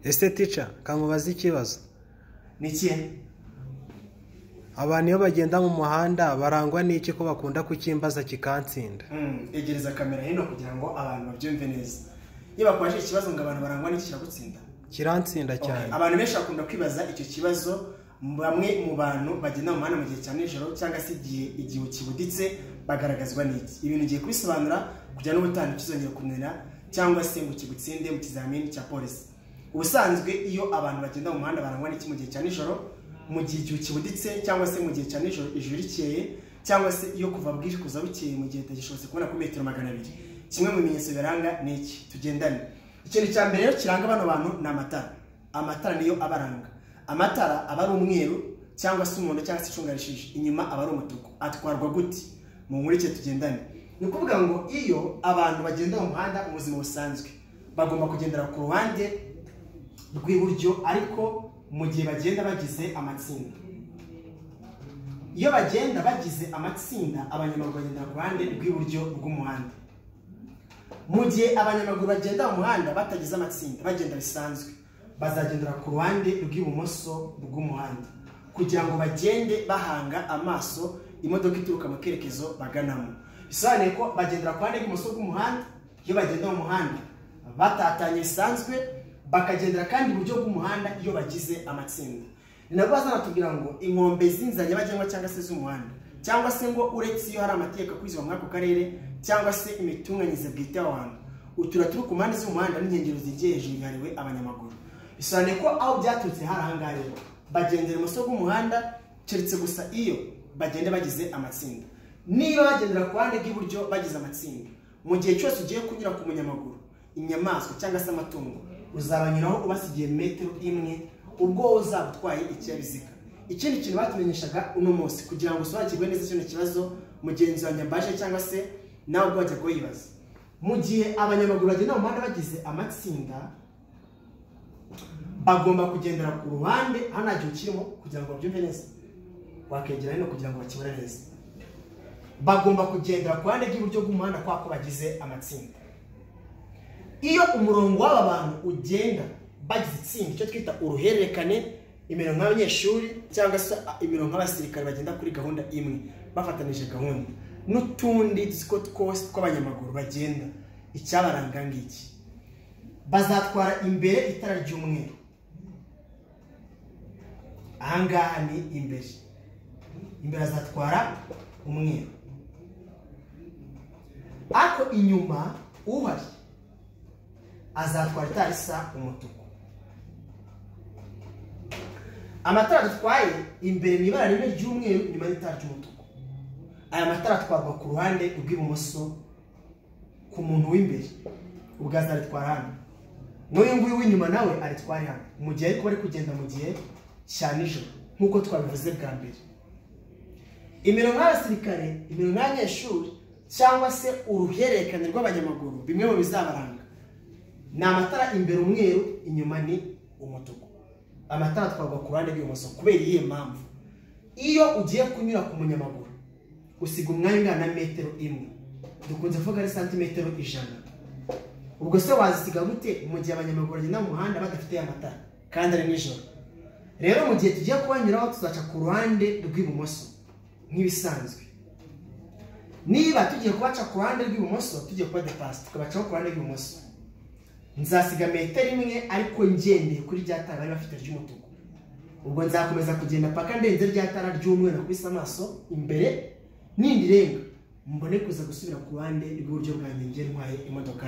Ese teacher kamubaza ikibazo Nikiye abantu iyo bagenda mu muhanda barangwa n'iki ko bakunda kukimbaza kikansinda egereza kamera hino kugira ngo abantu babyumve neza. Iyo bakwaje ikibazo ngo abantu barangwa n'iki kiragutsinda kiransinda cyane. Abantu benshi bakunda kwibaza icyo kibazo. Bamwe mu bantu bagenda mu muhanda mu gihe cya nijoro cyangwa se igihe kibuditse bagaragazwa n'iki. Ibintu giye kubisobanura kugira n'ubutani kizongera kunera cyangwa se ngo kigutsinde mu kizamini cya polisi. Ubusanzwe iyo abantu bagenda mu muhanda barangwa n'iki mu gihe cya nijoro, mu gihe kibuditse cyangwa se mu gihe cya nijoro ijuru rikeye, cyangwa se iyo kuva bwije kuza bukeye mu gihe tagishobotse kubona ku metero 200. Kimwe mu bimenyetso biranga n'iki tugendane. Ikintu cya mbere rero kiranga bano bantu ni amatara. Amatara niyo abaranga. Amatara aba ari umweru cyangwa se umuhondo cyangwa se icungarishije, inyuma aba ari umutuku. Atwarwa gute? Mu nkurike tugendane. Ni ukuvuga ngo iyo abantu bagenda mu muhanda mu buzima busanzwe bagomba kugendera ku ruhande rw'iburyo, ariko mu gihe bagenda bagize amatsinda. Iyo bagenda bagize amatsinda, abanyamaguru bagendera ku ruhande rw'iburyo rw'umuhanda. Mu gihe abanyamaguru bagenda mu muhanda batagize amatsinda, bagenda bisanzwe, bazagendera ku ruhande rw'ibumoso rw'umuhanda kugira ngo bagende bahanga amaso imodoka ituruka mu kerekezo baganamo. Bisobanuye ko bagendera ku ruhande rw'ibumoso rw'umuhanda iyo bagenda mu muhanda batatanye bisanzwe, bakagendera kandi iburyo bw'umuhanda iyo bagize amatsinda. Ni nabwo bazanatubwira ngo inkombe z'inzira nyabagendwa cyangwa se z'umuhanda, cyangwa se ngo uretse iyo hari amategeko akwizwa muri ako karere cyangwa se imitunganyirize bwite y'abantu, utura turi ku mpande z'umuhanda n'inkengero zigiye hejuru yahariwe abanyamaguru. Bisobanuye ko aho byaturutse hari ahangaha rero bagendera ibumoso bw'umuhanda, keretse gusa iyo bagenda bagize amatsinda. Niba bagendera ku ruhande rw'iburyo bagize amatsinda, mu gihe cyose ugiye kunyura ku munyamaguru, inyamaswa cyangwa se amatungo, uzabanyuraho ubasigiye metero 1 ubwo uzaba utwaye ikinyabiziga. Ikindi kintu batumenyeshaga uno munsi kugira ngo usobanukirwe neza kino kibazo mugenzi wa nyambaje cyangwa se nawe ubwo wajya kuyibaza, mu gihe abanyamaguru bagenda mu muhanda bagize amatsinda bagomba kugendera ku ruhande. Hano nta gihe ukirimo kugira ngo babyumve neza, wakegera hino kugira ngo bakibone neza. Bagomba kugendera ku ruhande rw'iburyo bw'umuhanda kwa ko bagize amatsinda. Iyo umurongo w'aba bantu ugenda bagize itsinda, icyo twita uruhererekane, imirongo y'abanyeshuri cyangwa se imirongo y'abasirikare bagenda kuri gahunda imwe bafatanije gahunda, n'utundi dusiko twose tw'abanyamaguru bagenda, icyabaranga ngiki bazatwara imbere itara ry'umweru. Ahangaha ni imbere azatwara umweru, ariko inyuma uhari azatwara itara risa umutuku. Amatara dutwaye imbere mu ibara rimwe ry'umweru, inyuma y'itara ry'umutuku. Aya matara atwarwa ku ruhande rw'ibumoso ku muntu w'imbere, ubwo azaritwara hano, n'uyu nguyu w'inyuma nawe aritwara hano, mu gihe ariko bari kugenda mu gihe cya nijoro nk'uko twabivuze bwa mbere. Imirongo y'abasirikare, imirongo y'abanyeshuri cyangwa se uruhererekane rw'abanyamaguru, bimwe mu bizabaranga ni amatara imbere umweru, inyuma ni umutuku. Amatara atwarwa ku ruhande rw'ibumoso kubera iyihe mpamvu? Iyo ugiye kunyura ku munyamaguru usiga umwanya ungana na metero 1, dukunze kuvuga ari santimetero 100. Ubwo se wazisiga gute mu gihe abanyamaguru bagenda mu muhanda badafite amatara kandi ari nijoro? Rero mu gihe tugiye kubanyuraho tuzaca ku ruhande rw'ibumoso nk'ibisanzwe. Niba tugiye kubaca ku ruhande rw'ibumoso, tugiye kuba depasa tukabacaho ku ruhande rw'ibumoso, nzasiga metero 1 ariko ngendeye kuri rya tara bari bafite ry'umutuku. Ubwo nzakomeza kugenda paka ndenze rya tara ry'umweru nakubise amaso imbere, nindi renga mbone kuza gusubira ku ruhande rw'iburyo bwanjye ntwaye imodoka.